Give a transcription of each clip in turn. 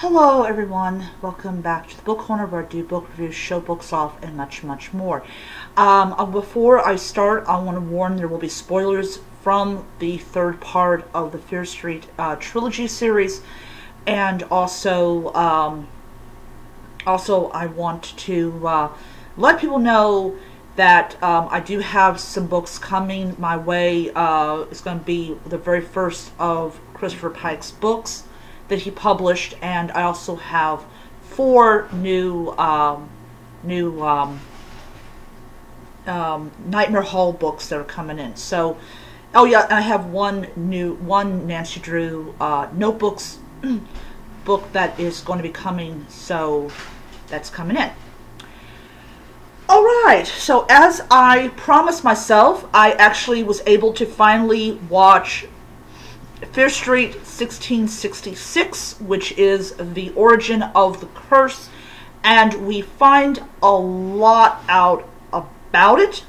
Hello everyone, welcome back to the Book Corner where I do book reviews, show books off, and much more. Before I start, I want to warn there will be spoilers from the third part of the Fear Street trilogy series, and also I want to let people know that I do have some books coming my way. It's going to be the very first of Christopher Pike's books that he published, and I also have 4 new Nightmare Hall books that are coming in. So, oh yeah, I have one Nancy Drew notebooks book that is going to be coming, so that's coming in. Alright, so as I promised myself, I actually was able to finally watch Fear Street 1666, which is the origin of the curse, and we find a lot out about it.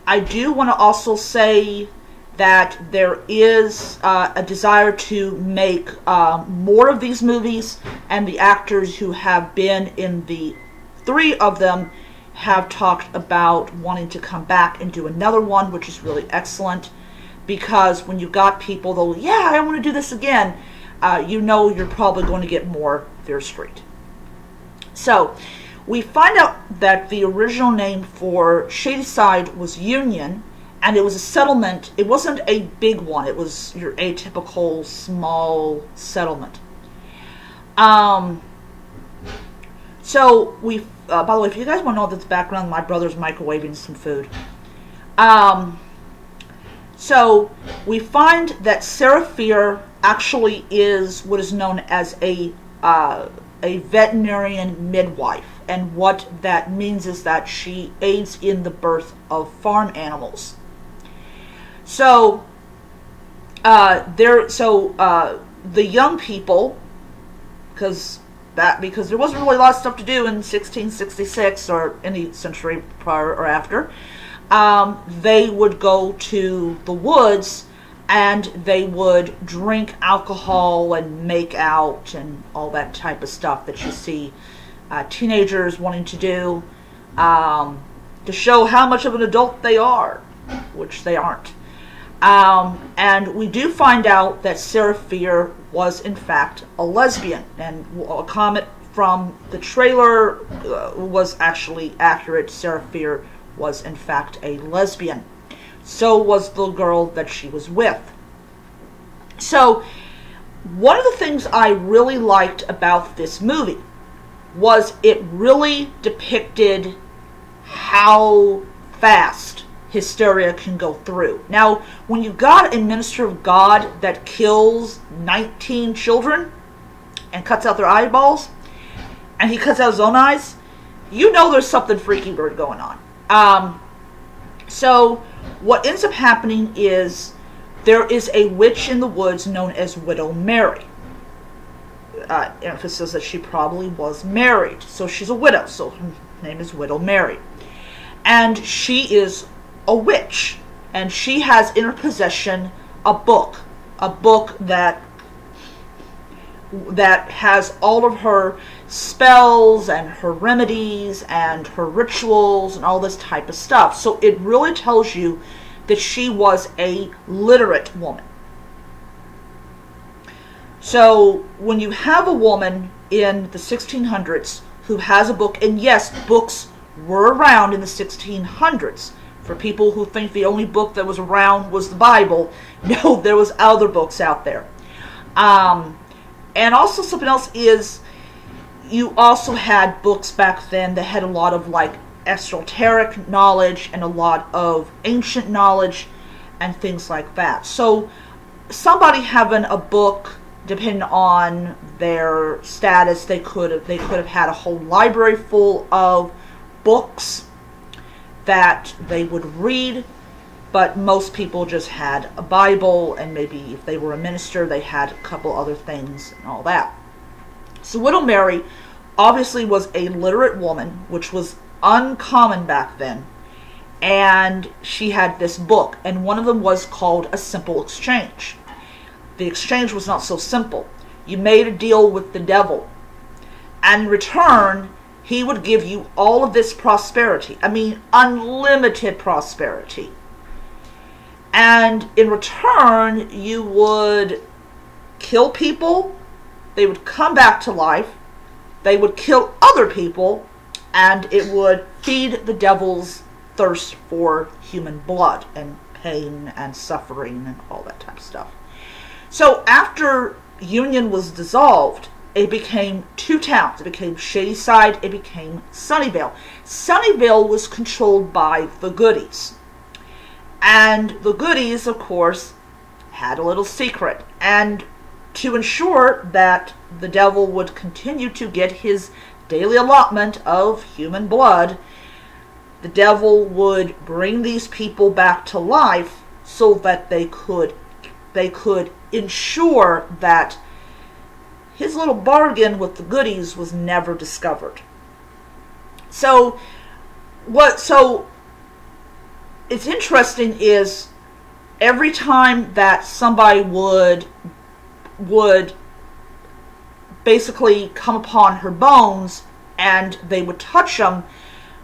I do want to also say that there is a desire to make more of these movies, and the actors who have been in the 3 of them have talked about wanting to come back and do another one, which is really excellent. Because when you got people, though, yeah, I want to do this again, you know you're probably going to get more Fear Street. So, we find out that the original name for Shadyside was Union, and it was a settlement. It wasn't a big one. It was your atypical small settlement. So, by the way, if you guys want to know this background, my brother's microwaving some food. So, we find that Sarah Fear actually is what is known as a veterinarian midwife. And what that means is that she aids in the birth of farm animals. So, the young people, because there wasn't really a lot of stuff to do in 1666 or any century prior or after, they would go to the woods and they would drink alcohol and make out and all that type of stuff that you see teenagers wanting to do to show how much of an adult they are, which they aren't. And we do find out that Sarah Fear was in fact a lesbian, and a comment from the trailer was actually accurate. Sarah Fear was in fact a lesbian. So was the girl that she was with. So, one of the things I really liked about this movie was it really depicted how fast hysteria can go through. Now, when you got a minister of God that kills 19 children and cuts out their eyeballs, and he cuts out his own eyes, you know there's something freaky weird going on. So what ends up happening is there is a witch in the woods known as Widow Mary. Emphasis that she probably was married. So she's a widow, so her name is Widow Mary. And she is a witch. And she has in her possession a book that has all of her spells and her remedies and her rituals and all this type of stuff. So it really tells you that she was a literate woman. So when you have a woman in the 1600s who has a book, and yes, books were around in the 1600s. For people who think the only book that was around was the Bible, no, there was other books out there. And also something else is, you also had books back then that had a lot of like esoteric knowledge and a lot of ancient knowledge and things like that. So somebody having a book, depending on their status, they could have had a whole library full of books that they would read. But most people just had a Bible, and maybe if they were a minister, they had a couple other things and all that. So Widow Mary obviously was a literate woman, which was uncommon back then. And she had this book, and one of them was called A Simple Exchange. The exchange was not so simple. you made a deal with the devil. And in return, he would give you all of this prosperity. I mean, unlimited prosperity. And in return, you would kill people, they would come back to life, they would kill other people, and it would feed the devil's thirst for human blood and pain and suffering and all that type of stuff. So after Union was dissolved, it became two towns. It became Shadyside, it became Sunnyvale. Sunnyvale was controlled by the Goodies. And the Goodies, of course, had a little secret. And to ensure that the devil would continue to get his daily allotment of human blood, the devil would bring these people back to life so that they could ensure that his little bargain with the Goodies was never discovered. So it's interesting is every time that somebody would basically come upon her bones and they would touch them,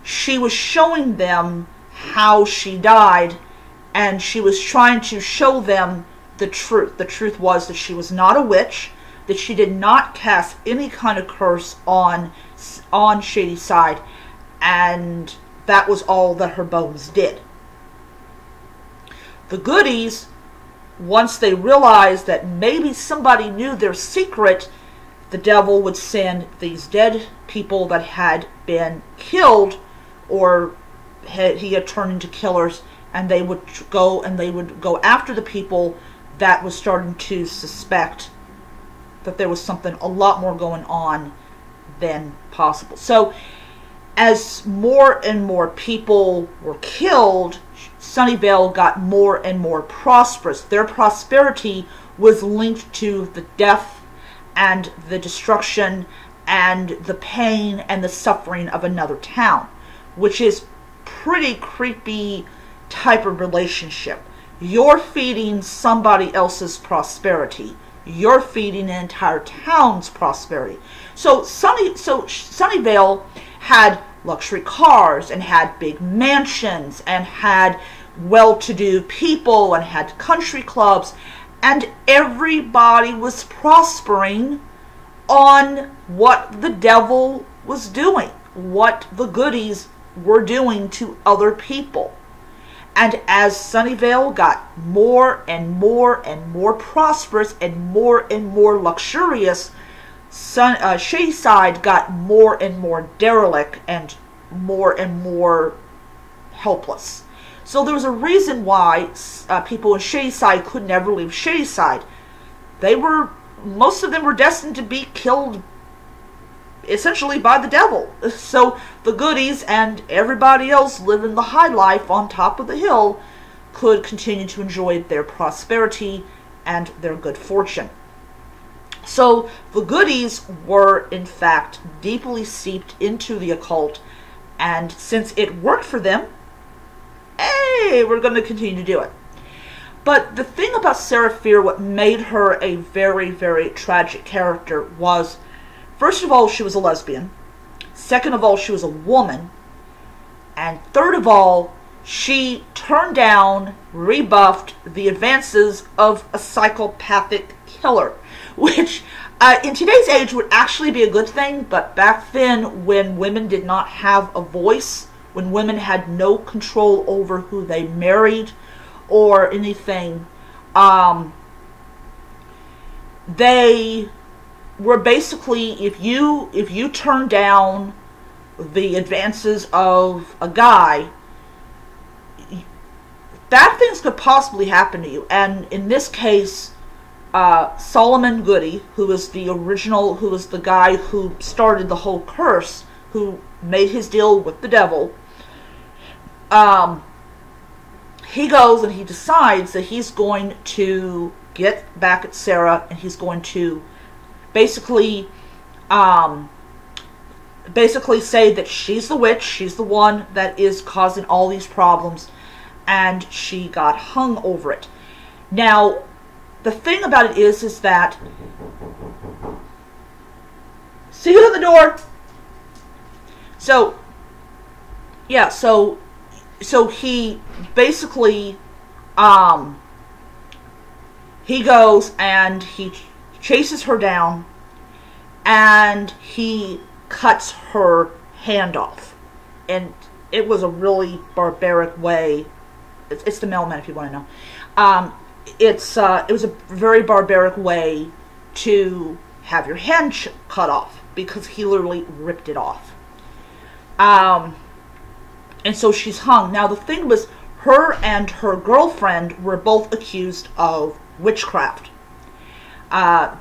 she was showing them how she died, and she was trying to show them the truth. The truth was that she was not a witch, that she did not cast any kind of curse on Shadyside, and that was all that her bones did. The Goodies, once they realized that maybe somebody knew their secret, the devil would send these dead people that had been killed or he had turned into killers, and they would go after the people that was starting to suspect that there was something a lot more going on than possible. So as more and more people were killed, Sunnyvale got more and more prosperous. Their prosperity was linked to the death and the destruction and the pain and the suffering of another town, which is pretty creepy type of relationship. You're feeding somebody else's prosperity. You're feeding an entire town's prosperity. So Sunnyvale had luxury cars and had big mansions and had well-to-do people and had country clubs, and everybody was prospering on what the devil was doing, what the Goodies were doing to other people. And as Sunnyvale got more and more and more prosperous and more luxurious, Shadyside got more and more derelict and more helpless. So there was a reason why people in Shadyside could never leave Shadyside. Most of them were destined to be killed essentially by the devil. So the Goodies and everybody else living the high life on top of the hill could continue to enjoy their prosperity and their good fortune. So the Goodies were in fact deeply seeped into the occult, and since it worked for them, hey, we're going to continue to do it. But the thing about Sarah Fier, what made her a very, very tragic character was, first of all, she was a lesbian. Second of all, she was a woman. And third of all, she turned down, rebuffed the advances of a psychopathic killer, which in today's age would actually be a good thing, but back then when women did not have a voice, when women had no control over who they married or anything, they were basically, if you turned down the advances of a guy, bad things could possibly happen to you. And in this case, Solomon Goody, who was the guy who started the whole curse, who made his deal with the devil, he goes and he decides that he's going to get back at Sarah, and he's going to basically say that she's the witch, she's the one that is causing all these problems, and she got hung over it. Now, the thing about it is that See who's at the door. So, yeah, so he basically, he goes and he chases her down, and he cuts her hand off. And it was a really barbaric way. It's the mailman, if you want to know. It was a very barbaric way to have your hand cut off, because he literally ripped it off. And so she's hung. Now, the thing was, her and her girlfriend were both accused of witchcraft.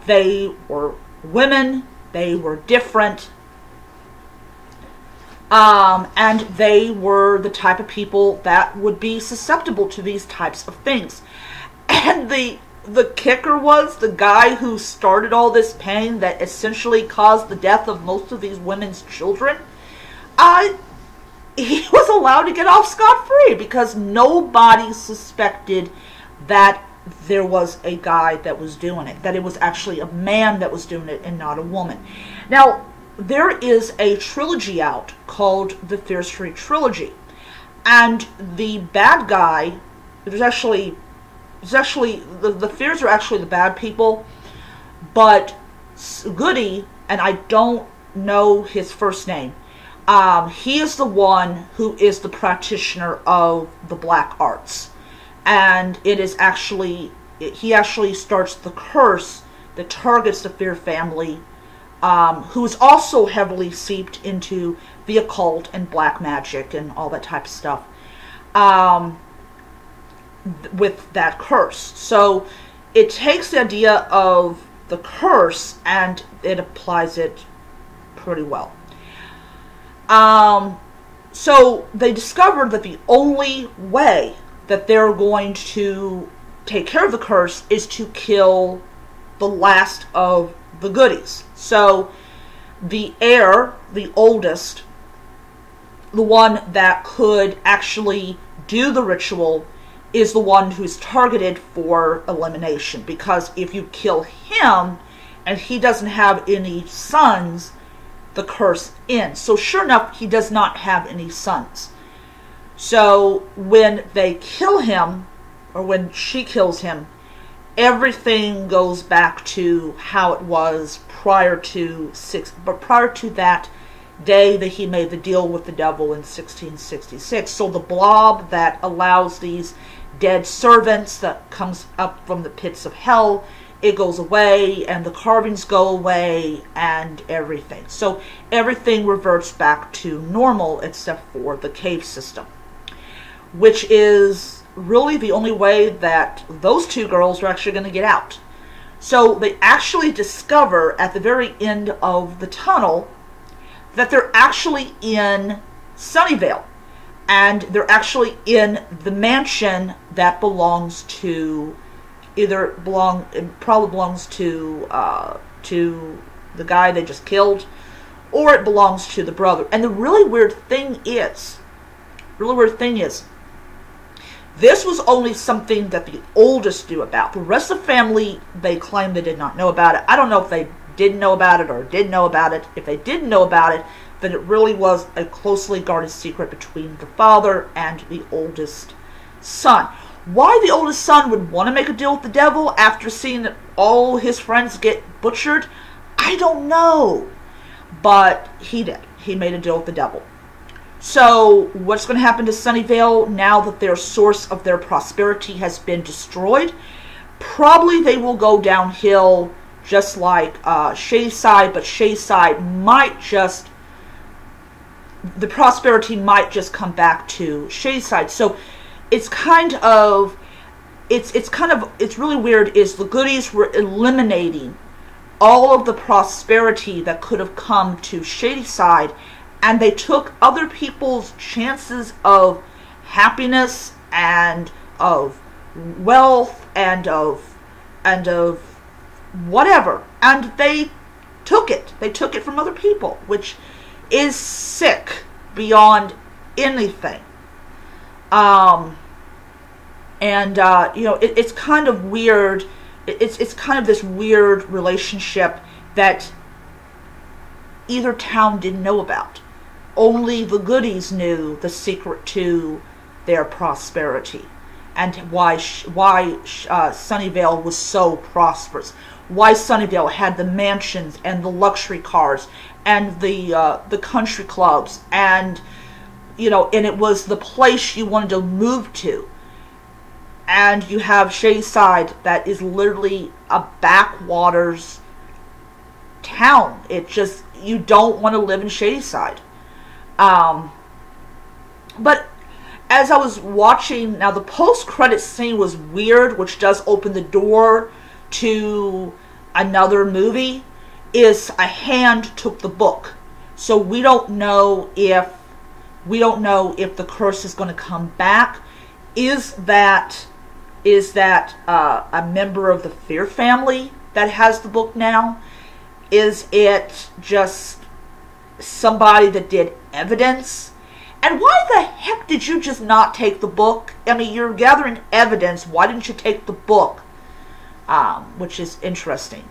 They were women. They were different. And they were the type of people that would be susceptible to these types of things. And the kicker was, the guy who started all this pain that essentially caused the death of most of these women's children, he was allowed to get off scot-free, because nobody suspected that there was a guy that was doing it, that it was actually a man that was doing it and not a woman. Now, there is a trilogy out called the Fear Street Trilogy, and the bad guy, the Fears are actually the bad people, but Goody, and I don't know his first name, he is the one who is the practitioner of the black arts. And it is actually, he actually starts the curse that targets the Fear family, who is also heavily seeped into the occult and black magic and all that type of stuff, with that curse. So it takes the idea of the curse and it applies it pretty well. So they discovered that the only way that they're going to take care of the curse is to kill the last of the Goodies. So the heir, the oldest, the one that could actually do the ritual, is the one who's targeted for elimination. Because if you kill him and he doesn't have any sons, the curse ends. So sure enough, he does not have any sons. So when they kill him, or when she kills him, everything goes back to how it was prior to that day that he made the deal with the devil in 1666. So the blob that allows these dead servants that comes up from the pits of hell, it goes away, and the carvings go away, and everything. So everything reverts back to normal except for the cave system, which is really the only way that those two girls are actually going to get out. So they actually discover at the very end of the tunnel that they're actually in Sunnyvale, and they're actually in the mansion that belongs to it probably belongs to the guy they just killed, or it belongs to the brother. And the really weird thing is, this was only something that the oldest knew about. The rest of the family, they claim they did not know about it. I don't know if they didn't know about it or did know about it. If they didn't know about it, then it really was a closely guarded secret between the father and the oldest son. Why the oldest son would want to make a deal with the devil after seeing all his friends get butchered, I don't know. But he did. He made a deal with the devil. So what's going to happen to Sunnyvale now that their source of their prosperity has been destroyed? Probably they will go downhill just like Shadyside, but Shadyside might just, the prosperity might just come back to Shadyside. So it's kind of, it's really weird is the Goodies were eliminating all of the prosperity that could have come to Shadyside, and they took other people's chances of happiness and of wealth and of whatever, and they took it. They took it from other people, which is sick beyond anything. It's kind of weird. It's kind of this weird relationship that either town didn't know about. Only the goodies knew the secret to their prosperity, and why Sunnyvale was so prosperous. Why Sunnyvale had the mansions and the luxury cars and the country clubs, and and it was the place you wanted to move to. And you have Shadyside, that is literally a backwaters town. It just, you don't want to live in Shadyside. But as I was watching, now the post-credit scene was weird, which does open the door to another movie, is a hand took the book. So we don't know if the curse is going to come back. Is that a member of the Fear family that has the book now? Is it just somebody that did evidence? And why the heck did you just not take the book? I mean, you're gathering evidence. Why didn't you take the book? Which is interesting.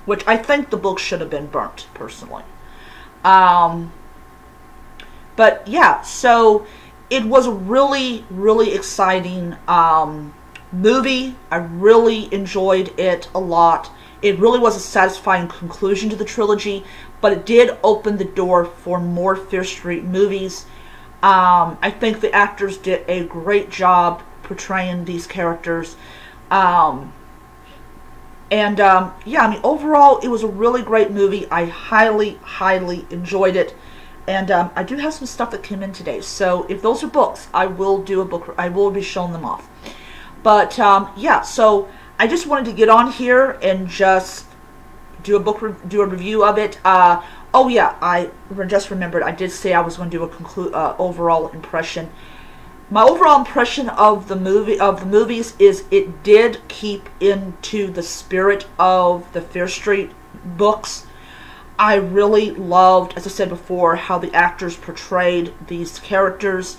Which I think the book should have been burnt, personally. But yeah, so it was a really, really exciting movie. I really enjoyed it a lot. It really was a satisfying conclusion to the trilogy, but it did open the door for more Fear Street movies. I think the actors did a great job portraying these characters. Yeah, I mean, overall, it was a really great movie. I highly, highly enjoyed it. And I do have some stuff that came in today. So if those are books, I will do a book. I will be showing them off. But yeah, so I just wanted to get on here and just do a review of it. Oh yeah, I just remembered. I did say I was going to do a overall impression. My overall impression of the movies is it did keep into the spirit of the Fear Street books. I really loved, as I said before, how the actors portrayed these characters.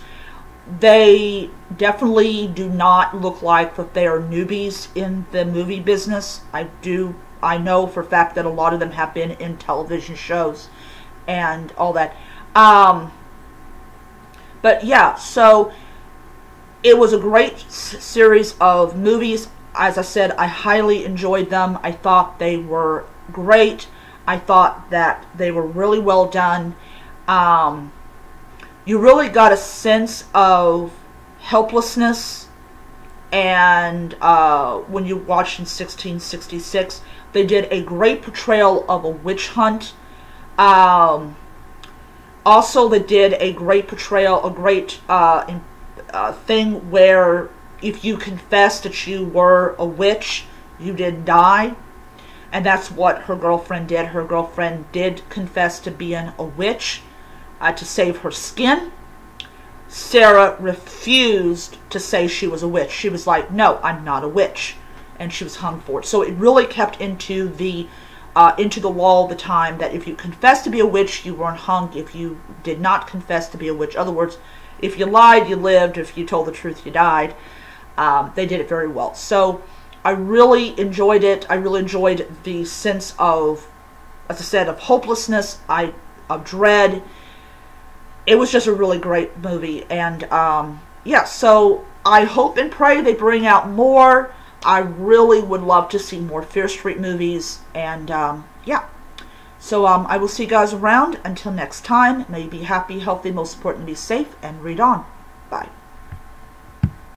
They definitely do not look like that they are newbies in the movie business. I know for a fact that a lot of them have been in television shows and all that. But yeah, so it was a great series of movies. As I said, I highly enjoyed them. I thought they were great. I thought that they were really well done. You really got a sense of helplessness. And when you watched in 1666, they did a great portrayal of a witch hunt. Also, they did a great portrayal, a great thing where if you confessed that you were a witch, you did die. And that's what her girlfriend did. Her girlfriend did confess to being a witch to save her skin. Sarah refused to say she was a witch. She was like, no, I'm not a witch. And she was hung for it. So it really kept into the law all the time that if you confessed to be a witch, you weren't hung. If you did not confess to be a witch, in other words, if you lied, you lived. If you told the truth, you died. They did it very well. So I really enjoyed it. I really enjoyed the sense of, as I said, of hopelessness, of dread. It was just a really great movie. And yeah, so I hope and pray they bring out more. I really would love to see more Fear Street movies. And yeah, so I will see you guys around. Until next time, may you be happy, healthy, most importantly, be safe, and read on. Bye.